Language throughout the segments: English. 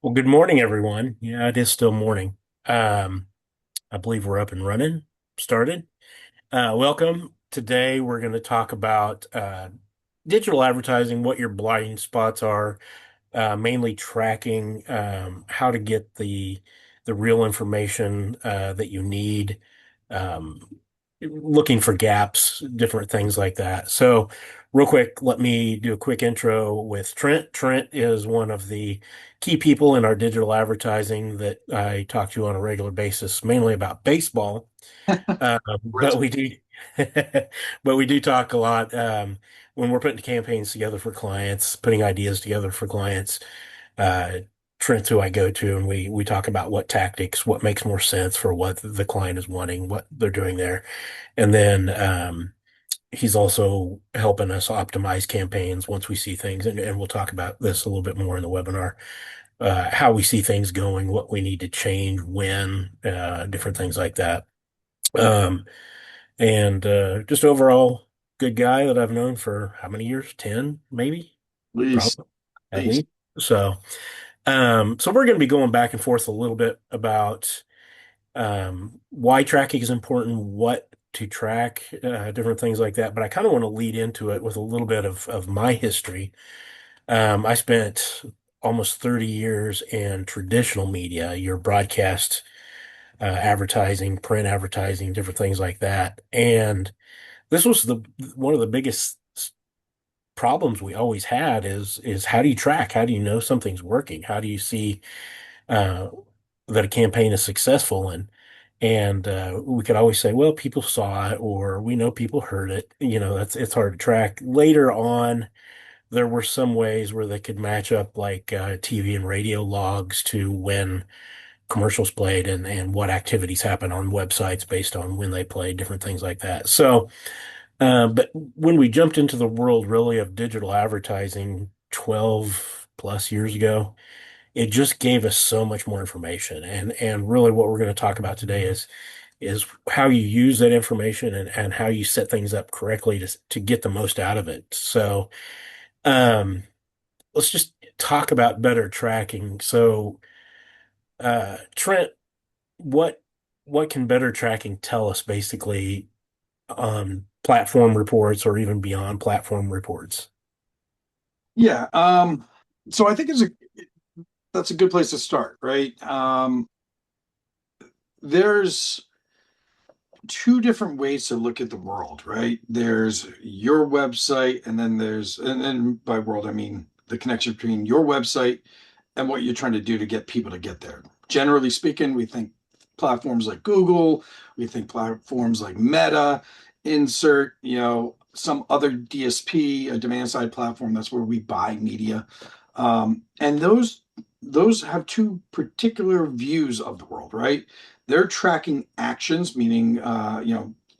Well, good morning, everyone. Yeah, it is still morning. Um, I believe we're up and running, started. Welcome. Today, we're going to talk about digital advertising, what your blind spots are, mainly tracking how to get the real information that you need, um, looking for gaps, different things like that. So, real quick, let me do a quick intro with Trent. Trent is one of the key people in our digital advertising that I talk to on a regular basis, mainly about baseball. Right. But we do, but we do talk a lot when we're putting campaigns together for clients, putting ideas together for clients. Uh, Trent's who I go to, and we talk about what tactics, what makes more sense for what the client is wanting, what they're doing there, and then he's also helping us optimize campaigns once we see things, and we'll talk about this a little bit more in the webinar. How we see things going, what we need to change, when, different things like that. Um, and just overall good guy that I've known for how many years? 10, maybe, Least, probably at least. least. So, so we're going to be going back and forth a little bit about why tracking is important, what to track, different things like that. But I kind of want to lead into it with a little bit of my history. I spent almost 30 years in traditional media, your broadcast, advertising, print advertising, different things like that. And this was the one of the biggest problems we always had is how do you track? How do you know something's working? How do you see uh, that a campaign is successful? And we could always say, well, people saw it, or we know people heard it. That's it's hard to track. Later on, there were some ways where they could match up like TV and radio logs to when commercials played and what activities happen on websites based on when they played, different things like that. So. But when we jumped into the world really of digital advertising 12 plus years ago, it just gave us so much more information. And really what we're going to talk about today is how you use that information and how you set things up correctly to get the most out of it. So um, let's just talk about better tracking. So Trent, what what can better tracking tell us basically on platform reports or even beyond platform reports? Yeah. So I think that's a good place to start, right? There's two different ways to look at the world, right? There's your website, and then by world, I mean the connection between your website and what you're trying to do to get people to get there. Generally speaking, we think platforms like Google, we think platforms like Meta, insert, some other DSP, a demand side platform. That's where we buy media. And those have two particular views of the world, right? They're tracking actions, meaning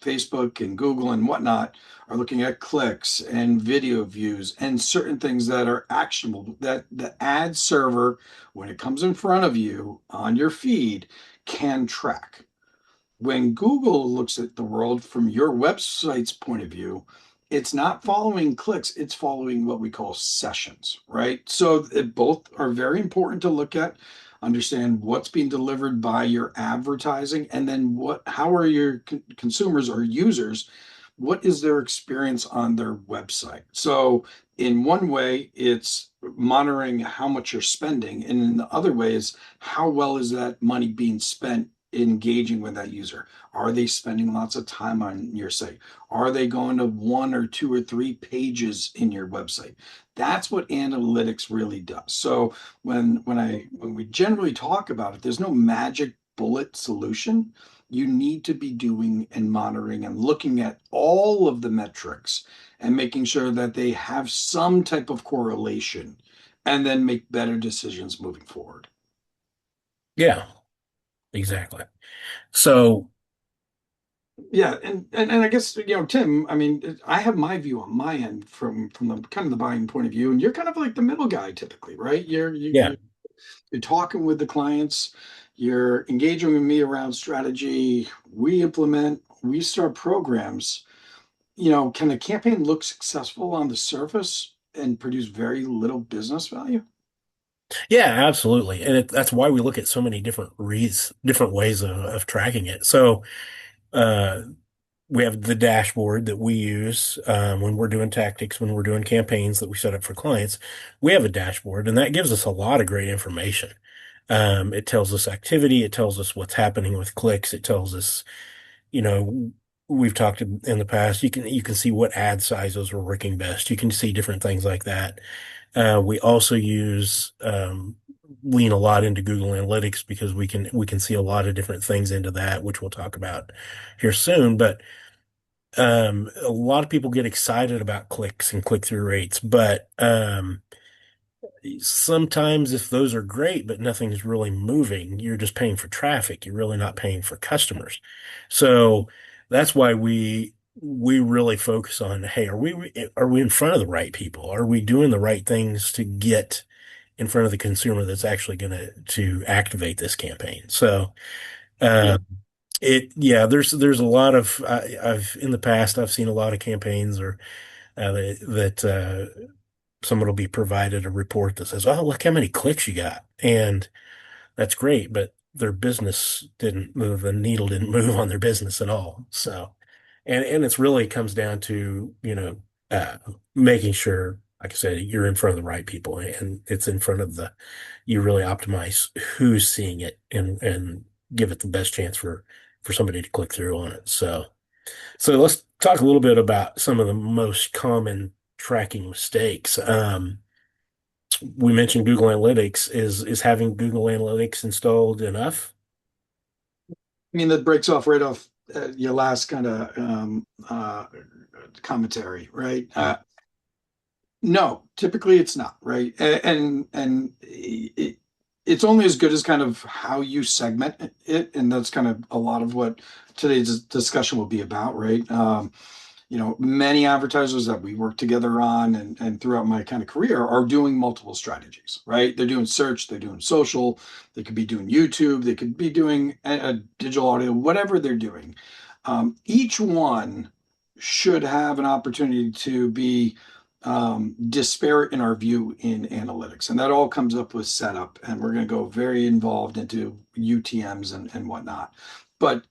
Facebook and Google and whatnot are looking at clicks and video views and certain things that are actionable that the ad server, when it comes in front of you on your feed, can track. When Google looks at the world from your website's point of view, it's not following clicks, it's following what we call sessions, right? So both are very important to look at, understand what's being delivered by your advertising, and then how are your consumers or users, what is their experience on their website? So in one way, it's monitoring how much you're spending, and in the other way is how well is that money being spent engaging with that user? Are they spending lots of time on your site? Are they going to one or two or three pages in your website? That's what analytics really does. So when we generally talk about it, there's no magic bullet solution. You need to be doing and monitoring and looking at all of the metrics and making sure that they have some type of correlation and then make better decisions moving forward. Yeah, exactly. So, Yeah, and I guess Tim, I mean, I have my view on my end from the kind of the buying point of view, and you're kind of like the middle guy typically, right? yeah, You're talking with the clients, you're engaging with me around strategy. We implement, we start programs. Can a campaign look successful on the surface and produce very little business value? Yeah, absolutely. And that's why we look at so many different ways of tracking it. So, uh, we have the dashboard that we use when we're doing tactics, when we're doing campaigns that we set up for clients. We have a dashboard, and that gives us a lot of great information. It tells us activity, it tells us what's happening with clicks, it tells us, you know, we've talked in the past, you can see what ad sizes are working best. You can see different things like that. We also use lean a lot into Google Analytics because we can see a lot of different things into that, which we'll talk about here soon. But a lot of people get excited about clicks and click-through rates, but sometimes if those are great, but nothing's really moving, you're just paying for traffic. You're really not paying for customers. So that's why we really focus on, hey, are we in front of the right people? Are we doing the right things to get in front of the consumer that's actually going to activate this campaign? So Yeah. uh, yeah, there's a lot of I've in the past I've seen a lot of campaigns or that someone will be provided a report that says, "Oh, look how many clicks you got," and that's great, but their business didn't move, the needle didn't move on their business at all. So, and it's really comes down to, making sure, like I said, you're in front of the right people and it's in front of you really optimize who's seeing it and give it the best chance for somebody to click through on it. So let's talk a little bit about some of the most common tracking mistakes. We mentioned Google Analytics. Is having Google Analytics installed enough? I mean, that breaks off right off your last kind of commentary, right? No, typically it's not, right? It's only as good as kind of how you segment it, and that's kind of a lot of what today's discussion will be about, right? Many advertisers that we work together on and throughout my kind of career are doing multiple strategies, right? They're doing search, they're doing social, they could be doing YouTube, they could be doing a digital audio, whatever they're doing. Each one should have an opportunity to be disparate in our view in analytics. And that all comes up with setup. And we're going to go very involved into UTMs and whatnot. But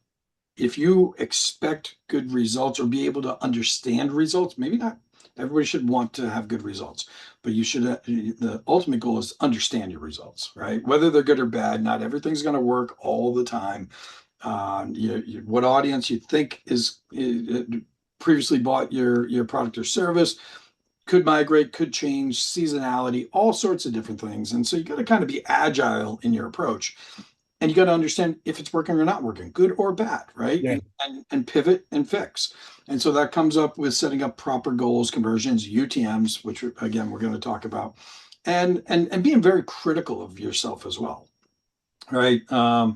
if you expect good results or be able to understand results, maybe not everybody should want to have good results, but you should, the ultimate goal is understand your results, right? Whether they're good or bad, not everything's going to work all the time. What audience you think is previously bought your product or service could migrate, could change, seasonality, all sorts of different things. And so you got to kind of be agile in your approach. And you got to understand if it's working or not working, good or bad, right? Yeah. And pivot and fix. And so that comes up with setting up proper goals, conversions, UTMs, which again we're going to talk about, and being very critical of yourself as well, right?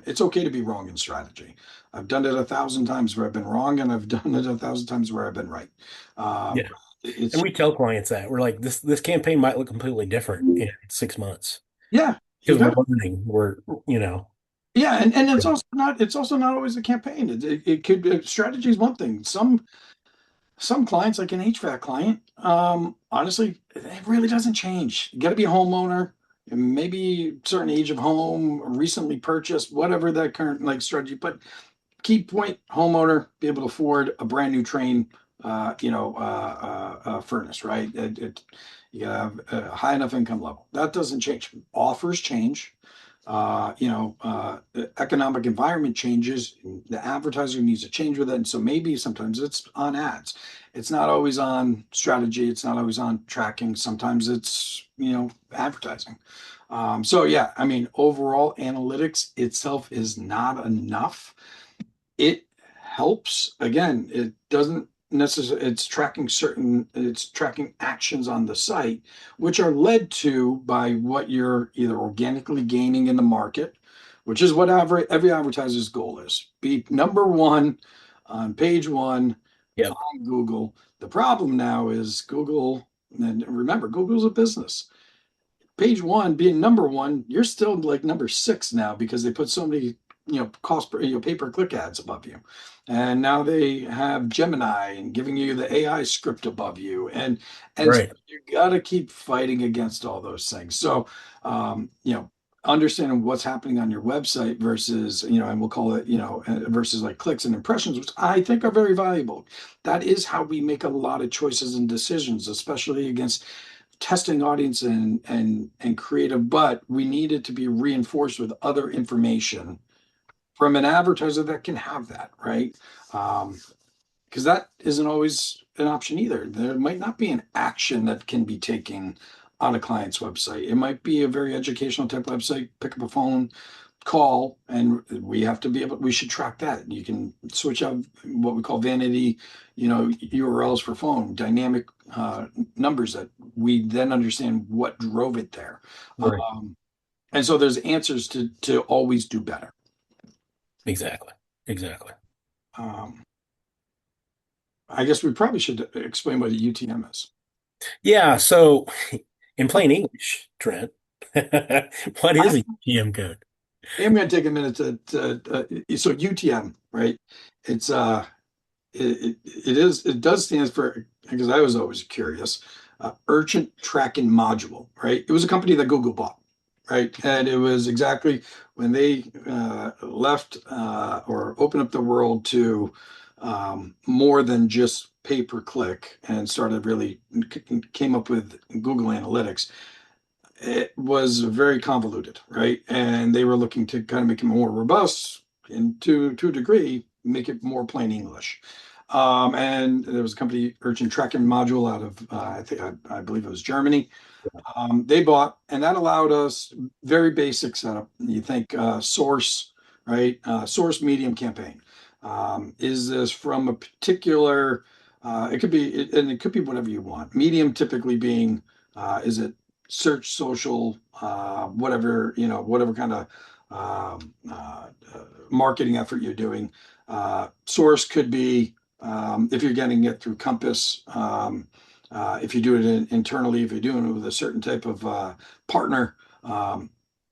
It's okay to be wrong in strategy. I've done it 1,000 times where I've been wrong, and I've done it 1,000 times where I've been right. Uh, Yeah. And it's we tell clients that we're like, this campaign might look completely different in 6 months yeah, you because we're got learning. yeah, and it's also not always a campaign. It could strategy is one thing. Some clients, like an HVAC client, honestly, it really doesn't change. You got to be a homeowner, maybe certain age of home, recently purchased, whatever that current like strategy. But key point: homeowner, be able to afford a brand new train, furnace, right? You gotta have a high enough income level. That doesn't change. Offers change. The economic environment changes. The advertiser needs to change with it, and so maybe sometimes it's on ads. It's not always on strategy. It's not always on tracking. Sometimes it's advertising. So yeah, I mean, overall, analytics itself is not enough. It helps. Again, it doesn't necessarily, it's tracking actions on the site, which are led to by what you're either organically gaining in the market, which is what every advertiser's goal is. Be number one on page one Yep. on Google. The problem now is Google, and remember, Google's a business. Page one being number one, you're still like number six now because they put so many cost per, pay per click ads above you, and now they have Gemini and giving you the AI script above you, and so Right. you got to keep fighting against all those things. So, understanding what's happening on your website versus, and we'll call it, versus like clicks and impressions, which I think are very valuable. That is how we make a lot of choices and decisions, especially against testing audience and creative, but we need it to be reinforced with other information from an advertiser that can have that, right? Because that isn't always an option either. There might not be an action that can be taken on a client's website. It might be a very educational type website, pick up a phone, call, and we should track that. You can switch out what we call vanity, URLs for phone, dynamic numbers that we then understand what drove it there. Right. And so there's answers to always do better. Exactly. Exactly. Um, I guess we probably should explain what a UTM is. Yeah. So in plain English, Trent, what I is a UTM code? am going to take a minute so UTM, right? It's it does stand for, because I was always curious, urgent tracking module, right? It was a company that Google bought, right? And it was exactly when they left or opened up the world to more than just pay per click and started really came up with Google Analytics. It was very convoluted, right? And they were looking to kind of make it more robust and to a degree, make it more plain English. And there was a company, Urgent Tracking Module, out of I believe it was Germany. They bought, and that allowed us very basic setup. You think source, right? Source medium campaign. Is this from a particular? It could be, and it could be whatever you want. Medium typically being, is it search, social, whatever whatever kind of marketing effort you're doing. Source could be if you're getting it through Compass. If you do it internally, if you're doing it with a certain type of partner,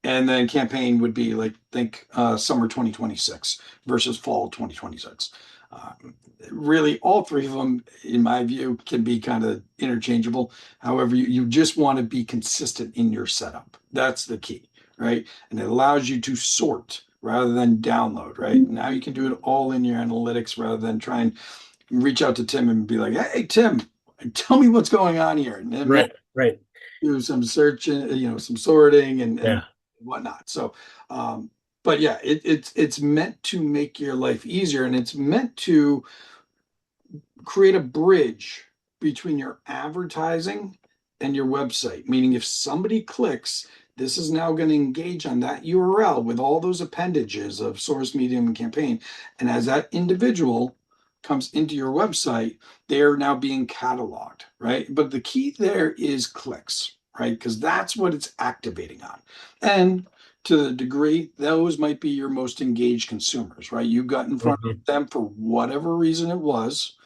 and then campaign would be like think summer 2026 versus fall 2026. Uh, Really, all three of them, in my view, can be kind of interchangeable. However, you just want to be consistent in your setup. That's the key, right? And it allows you to sort rather than download, right? Now you can do it all in your analytics rather than try and reach out to Tim and be like, "Hey, Tim, tell me what's going on here," and then Right. Right. do some searching, some sorting and Yeah. whatnot. So, but yeah, it's meant to make your life easier, and it's meant to create a bridge between your advertising and your website. Meaning, if somebody clicks, this is now going to engage on that URL with all those appendages of source, medium, and campaign. And as that individual comes into your website, they're now being cataloged, right? But the key there is clicks, right? Because that's what it's activating on. And to the degree, those might be your most engaged consumers, right? You got in front of Mhm. them for whatever reason it was.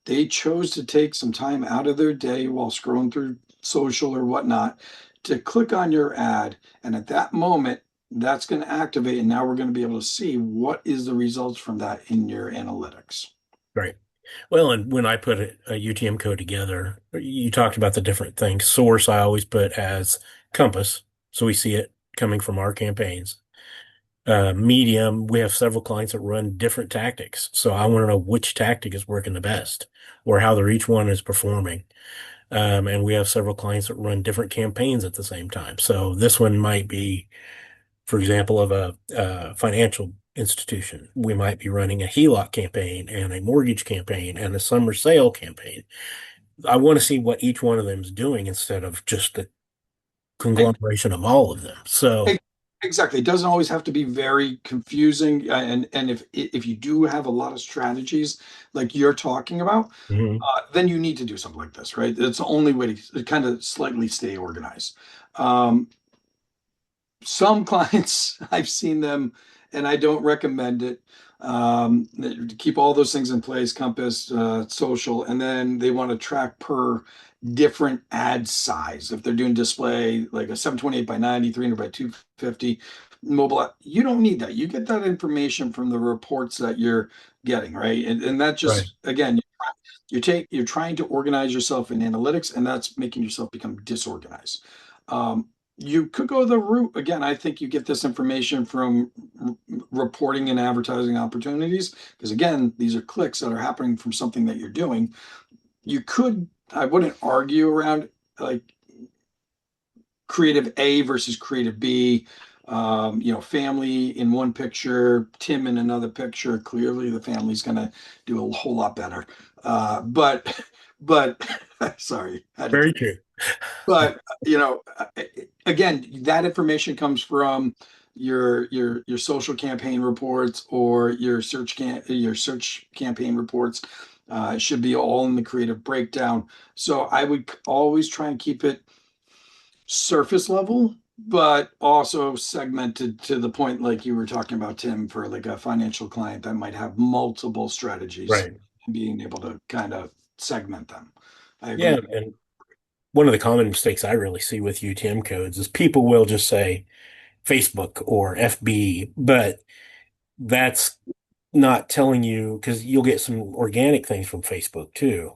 They chose to take some time out of their day while scrolling through social or whatnot to click on your ad. And at that moment, that's going to activate. And now we're going to be able to see what is the results from that in your analytics. Right. Well, and when I put a UTM code together, you talked about the different things. Source, I always put as compass, so we see it coming from our campaigns. Medium, we have several clients that run different tactics, so I want to know which tactic is working the best or how each one is performing. And we have several clients that run different campaigns at the same time. So this one might be, for example, of a financial institution. We might be running a HELOC campaign and a mortgage campaign and a summer sale campaign. I want to see what each one of them is doing instead of just the And conglomeration of all of them. So, exactly, it doesn't always have to be very confusing. And if you do have a lot of strategies like you're talking about, mhm. then you need to do something like this, right? It's the only way to kind of slightly stay organized. Um, some clients I've seen them, and I don't recommend it. To keep all those things in place, Compass, social, and then they want to track per different ad size. If they're doing display like a 728 by 90, 300 by 250, mobile app. You don't need that. You get that information from the reports that you're getting, right? And that Right. just, again, you're trying to organize yourself in analytics, and that's making yourself become disorganized. You could go the route again. I think you get this information from reporting and advertising opportunities, because again, these are clicks that are happening from something that you're doing. You could, I wouldn't argue around like creative A versus creative B. Family in one picture, Tim in another picture. Clearly, the family's going to do a whole lot better. But, but, sorry, had to Very true. but again, that information comes from your social campaign reports or your search campaign reports. It should be all in the creative breakdown. So I would always try and keep it surface level, but also segmented to the point like you were talking about, Tim, for like a financial client that might have multiple strategies Right. and being able to kind of segment them. I agree. Yeah. And one of the common mistakes I really see with UTM codes is people will just say Facebook or FB, but that's not telling you because you'll get some organic things from Facebook too,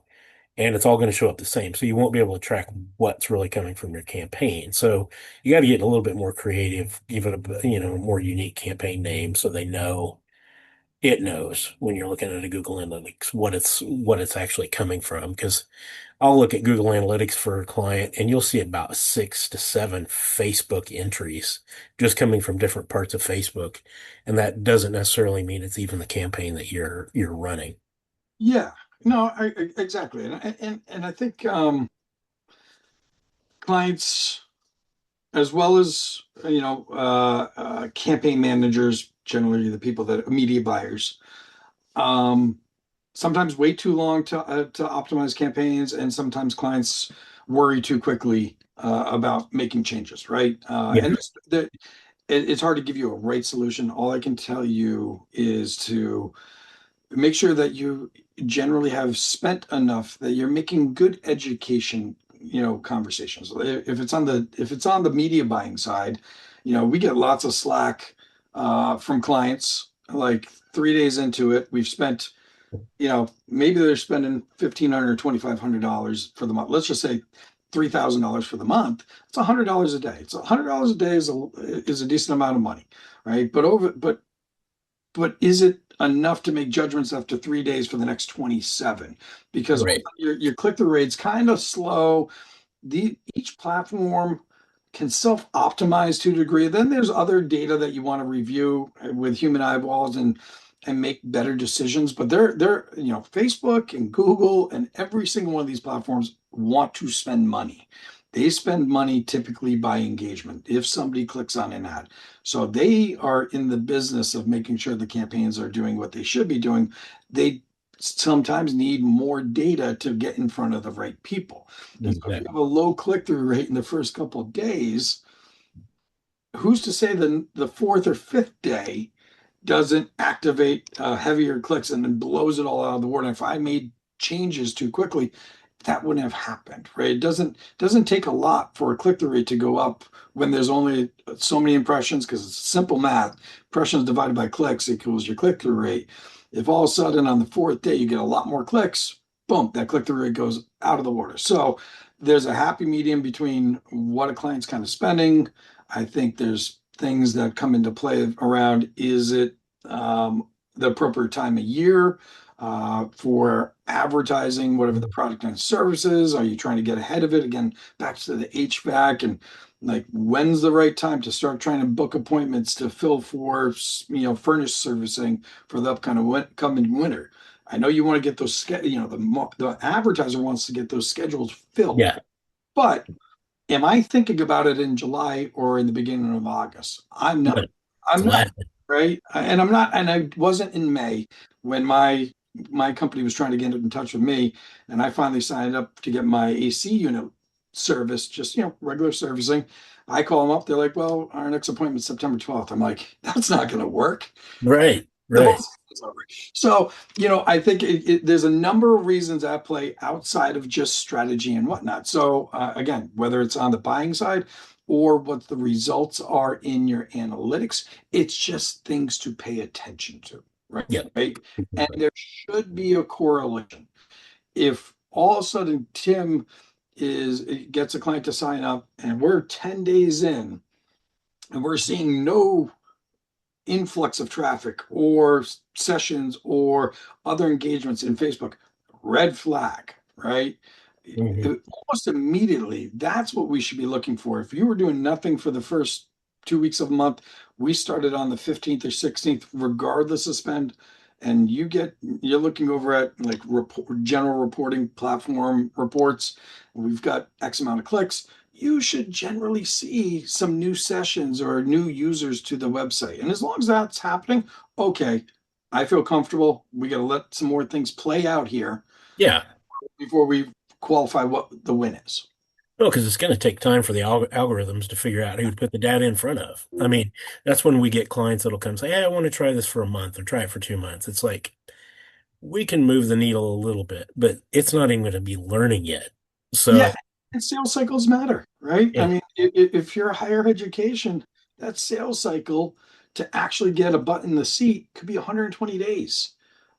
and it's all going to show up the same. So you won't be able to track what's really coming from your campaign. So you got to get a little bit more creative, give it a, more unique campaign name so they know it knows when you're looking at a Google Analytics what it's actually coming from. Because I'll look at Google Analytics for a client and you'll see about 6 to 7 Facebook entries just coming from different parts of Facebook. And that doesn't necessarily mean it's even the campaign that you're running. Yeah, no, exactly, and I think clients as well as campaign managers, generally the people that media buyers, um, sometimes wait too long to optimize campaigns, and sometimes clients worry too quickly about making changes, right? Yeah. And it's hard to give you a right solution. All I can tell you is to make sure that you generally have spent enough that you're making good education, conversations. If it's on the media buying side, we get lots of slack from clients. Like 3 days into it, we've spent, maybe they're spending $1,500 or $2,500 for the month. Let's just say $3,000 for the month. It's $100 a day. It's $100 a day is a decent amount of money, right? But is it enough to make judgments after 3 days for the next 27? Because Right. your click-through rate's kind of slow. Each platform can self-optimize to a degree. Then there's other data that you want to review with human eyeballs and make better decisions. But Facebook and Google and every single one of these platforms want to spend money. They spend money typically by engagement if somebody clicks on an ad. So they are in the business of making sure the campaigns are doing what they should be doing. They sometimes need more data to get in front of the right people. And so if you have Exactly. a low click-through rate in the first couple of days, who's to say the fourth or fifth day doesn't activate heavier clicks and then blows it all out of the water? And if I made changes too quickly, that wouldn't have happened, right? It doesn't take a lot for a click-through rate to go up when there's only so many impressions, because it's simple math. Impressions divided by clicks equals your click-through rate. If all of a sudden on the fourth day you get a lot more clicks, boom, that click-through rate goes out of the water. So there's a happy medium between what a client's kind of spending. I think there's things that come into play around, is it the appropriate time of year for advertising, whatever the product and service is? Are you trying to get ahead of it? Again, back to the HVAC, and like, when's the right time to start trying to book appointments to fill for, furnace servicing for the upcoming winter? I know you want to get those, the advertiser wants to get those schedules filled, Yeah. but am I thinking about it in July or in the beginning of August? I'm No, not. it's I'm not, last. right? And I'm not, and I wasn't in May when my company was trying to get in touch with me, and I finally signed up to get my AC unit service, just regular servicing. I call them up. They're like, "Well, our next appointment's September 12th." I'm like, "That's not going to work." Right. The whole Right. season's over. So, I think there's a number of reasons at play outside of just strategy and whatnot. So, again, whether it's on the buying side, or what the results are in your analytics. It's just things to pay attention to, right? Yeah. Right? And Completely. there should be a correlation. If all of a sudden Tim is gets a client to sign up and we're 10 days in and we're seeing no influx of traffic or sessions or other engagements in Facebook, red flag, right? Hmm. Almost immediately, that's what we should be looking for. If you were doing nothing for the first 2 weeks of a month, we started on the 15th or 16th, regardless of spend. And you're looking over at like general reporting platform reports. We've got X amount of clicks. You should generally see some new sessions or new users to the website. And as long as that's happening, okay, I feel comfortable. We got to let some more things play out here Yeah. before we qualify what the win is. Well, because it's going to take time for the algorithms to figure out who to put the data in front of. I mean, that's when we get clients that'll come say, "Hey, I want to try this for a month or try it for 2 months." It's like we can move the needle a little bit, but it's not even going to be learning yet. Yeah, So, and sales cycles matter, right? I yeah, mean, if you're a higher education, that sales cycle to actually get a butt in the seat could be 120 days.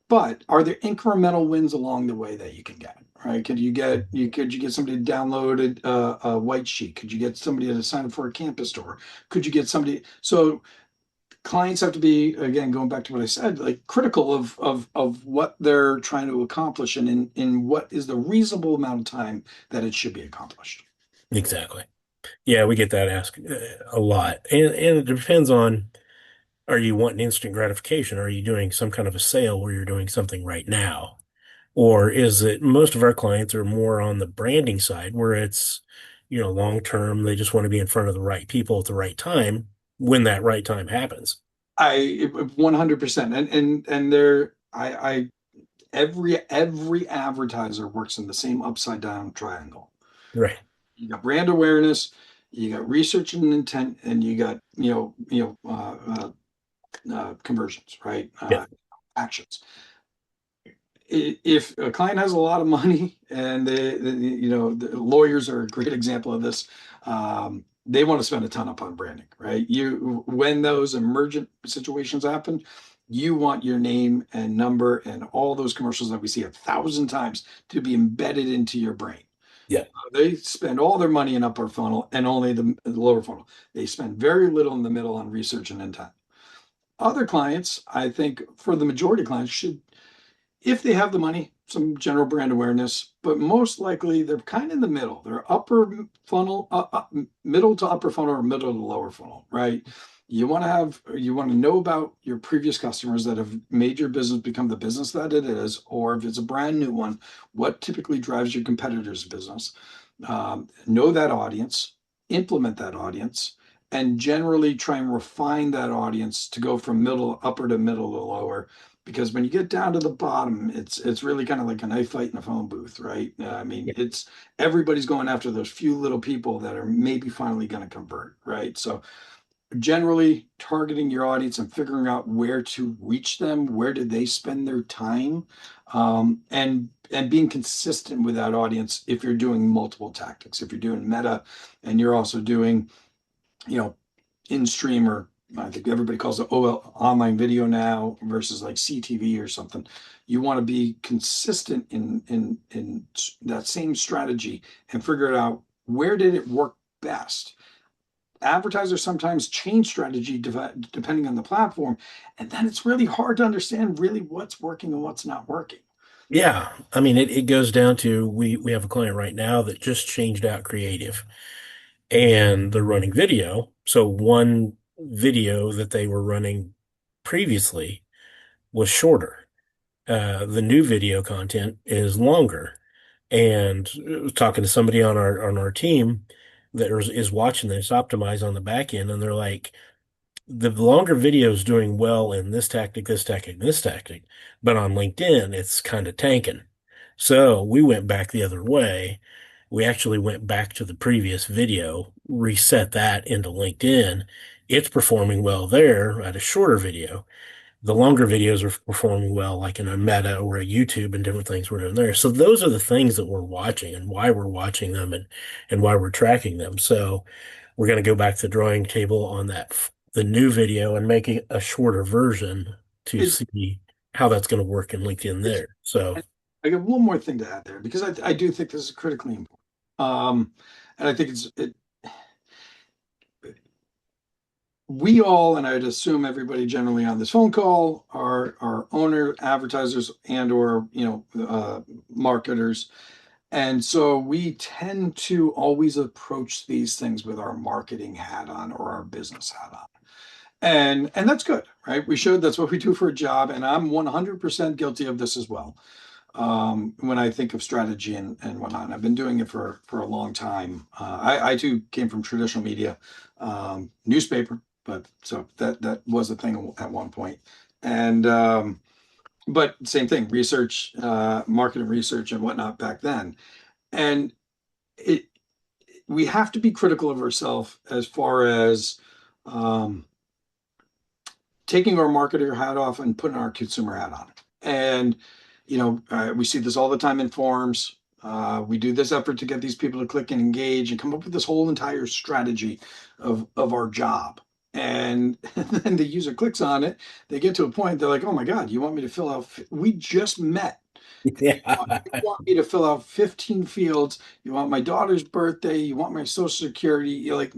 But are there incremental wins along the way that you can get? Right? Could you get somebody to download a white sheet? Could you get somebody to sign up for a campus store? Could you get somebody? So clients have to be, again, going back to what I said, like critical of what they're trying to accomplish and in what is the reasonable amount of time that it should be accomplished. exactly. Yeah, we get that asked a lot, and it depends on, are you wanting instant gratification? Are you doing some kind of a sale where you're doing something right now? Or is it most of our clients are more on the branding side where it's, long term, they just want to be in front of the right people at the right time when that right time happens. I 100%. And there I every advertiser works in the same upside down triangle. Right. You got brand awareness, you got research and intent, and you got conversions, right? Yeah. Actions. If a client has a lot of money and the lawyers are a great example of this, they want to spend a ton upon branding, right? When those emergent situations happen, you want your name and number and all those commercials that we see 1,000 times to be embedded into your brain. Yeah. They spend all their money in upper funnel and only the lower funnel. They spend very little in the middle on research and intent. Other clients, I think, for the majority of clients, should, if they have the money, some general brand awareness, but most likely they're kind of in the middle. They're upper funnel, middle to upper funnel, or middle to lower funnel, right? You want to know about your previous customers that have made your business become the business that it is, or if it's a brand new one, what typically drives your competitor's business. Know that audience, implement that audience, and generally try and refine that audience to go from middle, upper to middle to lower, because when you get down to the bottom, it's really kind of like a knife fight in a phone booth, right? I mean, Yeah. it's everybody's going after those few little people that are maybe finally going to convert, right? So generally targeting your audience and figuring out where to reach them, where do they spend their time, and being consistent with that audience. If you're doing multiple tactics, if you're doing meta and you're also doing, you know, in stream, or I think everybody calls it online video now versus like CTV or something. You want to be consistent in that same strategy and figure it out, where did it work best. Advertisers sometimes change strategy depending on the platform, and then it's really hard to understand really what's working and what's not working. Yeah. I mean, it goes down to we have a client right now that just changed out creative and they're running video. So one video that they were running previously was shorter. The new video content is longer. And I was talking to somebody on our team that is watching this optimize on the back end, and they're like, the longer video is doing well in this tactic, this tactic, this tactic, but on LinkedIn, it's kind of tanking. So we went back the other way. We actually went back to the previous video, reset that into LinkedIn. It's performing well there at a shorter video. The longer videos are performing well, like in a Meta or a YouTube and different things we're doing there. So those are the things that we're watching and why we're watching them and why we're tracking them. So we're going to go back to the drawing table on the new video and make a shorter version to It, see how that's going to work in LinkedIn it's, there. So, I got one more thing to add there because I do think this is critically important. And I think we all, and I'd assume everybody generally on this phone call are owner advertisers and or marketers. And so we tend to always approach these things with our marketing hat on or our business hat on. And that's good, right? We should. That's what we do for a job. And I'm 100% guilty of this as well. When I think of strategy and whatnot, and I've been doing it for a long time. I too came from traditional media, newspaper, but so that was a thing at one point. And but same thing, research, marketing research and whatnot back then. And it we have to be critical of ourselves as far as um, taking our marketer hat off and putting our consumer hat on. And we see this all the time in forums. We do this effort to get these people to click and engage and come up with this whole entire strategy of our job. And then the user clicks on it. They get to a point, they're like, oh my God, you want me to fill out? We just met. yeah, You want me to fill out 15 fields. You want my daughter's birthday. You want my social security. You're like,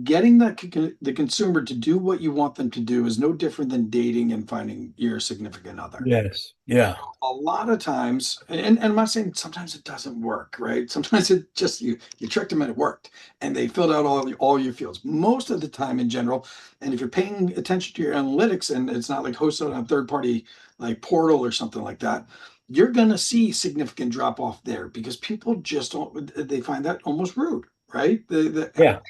getting the consumer to do what you want them to do is no different than dating and finding your significant other. yes, yeah, A lot of times, and I'm not saying sometimes it doesn't work, right? Sometimes it just you tricked them and it worked, and they filled out all your fields. Most of the time, in general, and if you're paying attention to your analytics, and it's not like hosted on a third party like portal or something like that, you're gonna see significant drop off there because people just don't. They find that almost rude, right? yeah.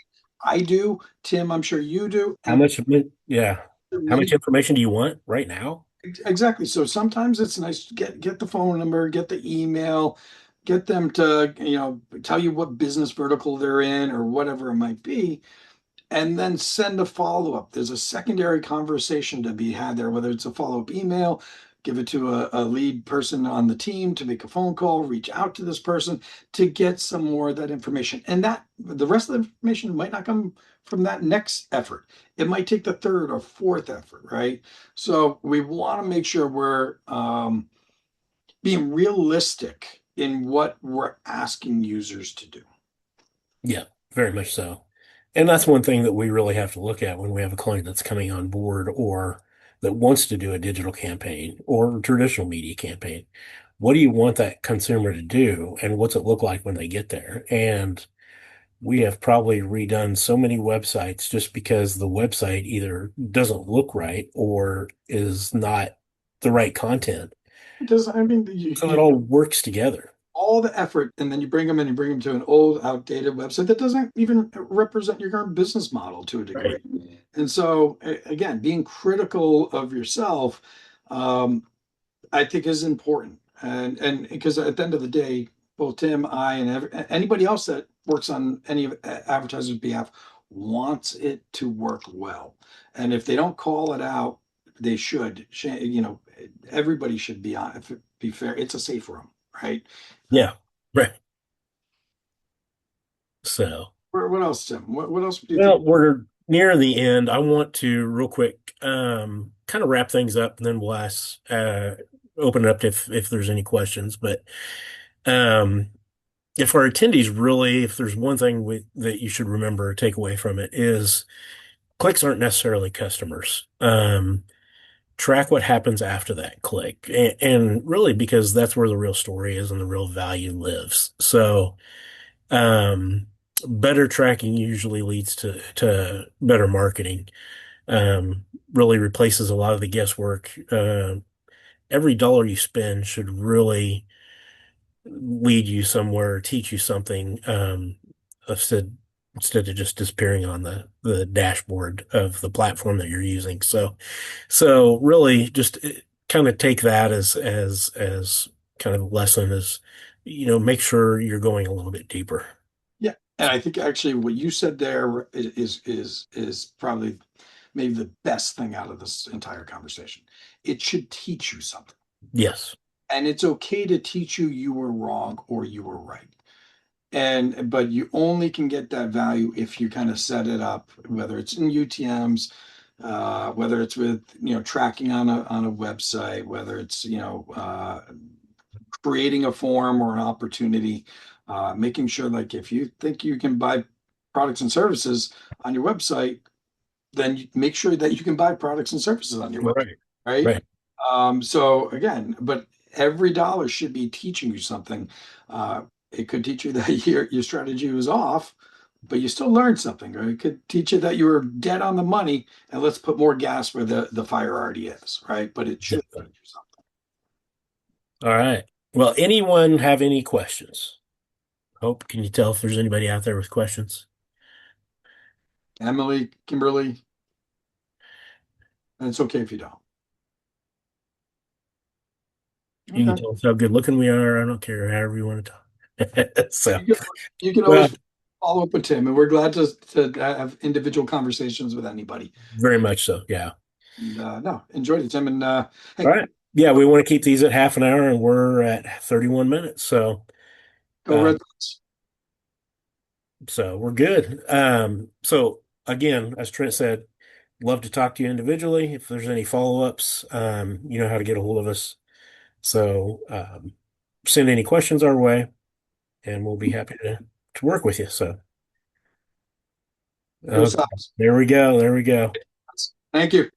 I do, Tim. I'm sure you do, How and much, yeah. How much many. information do you want right now? Exactly. So sometimes it's nice to get the phone number, get the email, get them to, tell you what business vertical they're in or whatever it might be, and then send a follow-up. There's a secondary conversation to be had there, whether it's a follow-up email, give it to a lead person on the team to make a phone call, reach out to this person to get some more of that information. And that the rest of the information might not come from that next effort. It might take the third or fourth effort, right? So we want to make sure we're being realistic in what we're asking users to do. Yeah, very much so. And that's one thing that we really have to look at when we have a client that's coming on board or that wants to do a digital campaign or a traditional media campaign. What do you want that consumer to do, and what's it look like when they get there? And we have probably redone so many websites just because the website either doesn't look right or is not the right content. Because I mean, So it all works together. all the effort, and then you bring them and you bring them to an old, outdated website that doesn't even represent your current business model to a degree. Right. And so, again, being critical of yourself, um, I think is important. And because at the end of the day, both Tim, I, and anybody else that works on any of advertisers' behalf wants it to work well. And if they don't call it out, they should. Everybody should be on. If it be fair, it's a safe room, right? Uh, Yeah. Right. So. what else, Tim? What else do you think? Well, we're near the end. I want to real quick kind of wrap things up, and then we'll open it up if there's any questions. But um, if our attendees really, if there's one thing that you should remember or take away from it is clicks aren't necessarily customers. Track what happens after that click, and really because that's where the real story is and the real value lives. So. Um, Better tracking usually leads to better marketing. Really replaces a lot of the guesswork. Every dollar you spend should really lead you somewhere, teach you something, instead instead of just disappearing on the dashboard of the platform that you're using. So really just kind of take that as kind of a lesson is, make sure you're going a little bit deeper. Yeah, and I think actually what you said there is probably maybe the best thing out of this entire conversation. It should teach you something. Yes. And it's okay to teach you were wrong or you were right. And but you only can get that value if you kind of set it up, whether it's in UTMs, whether it's with tracking on a website, whether it's creating a form or an opportunity, making sure like if you think you can buy products and services on your website, then you make sure that you can buy products and services on your website, Right. right? Right. So again, but every dollar should be teaching you something. It could teach you that your strategy was off, but you still learned something, right? It could teach you that you were dead on the money, and let's put more gas where the fire already is, right? But it should Exactly. teach you something. All right. Well, anyone have any questions? Hope, can you tell if there's anybody out there with questions? Emily, Kimberly, and it's okay if you don't. You can Okay. tell us how good looking we are. I don't care, however you want to talk. So, You can, you can well, always follow up with Tim, and we're glad to have individual conversations with anybody. very much so. Yeah. And, no, enjoyed it, Tim. And All hey, right. Yeah, we want to keep these at half an hour, and we're at 31 minutes. go Uh, Red Sox. so we're good. So again, as Trent said, love to talk to you individually. If there's any follow-ups, you know how to get a hold of us. So send any questions our way, and we'll be happy to work with you. So, Go okay, Sox. there we go. There we go. Thank you.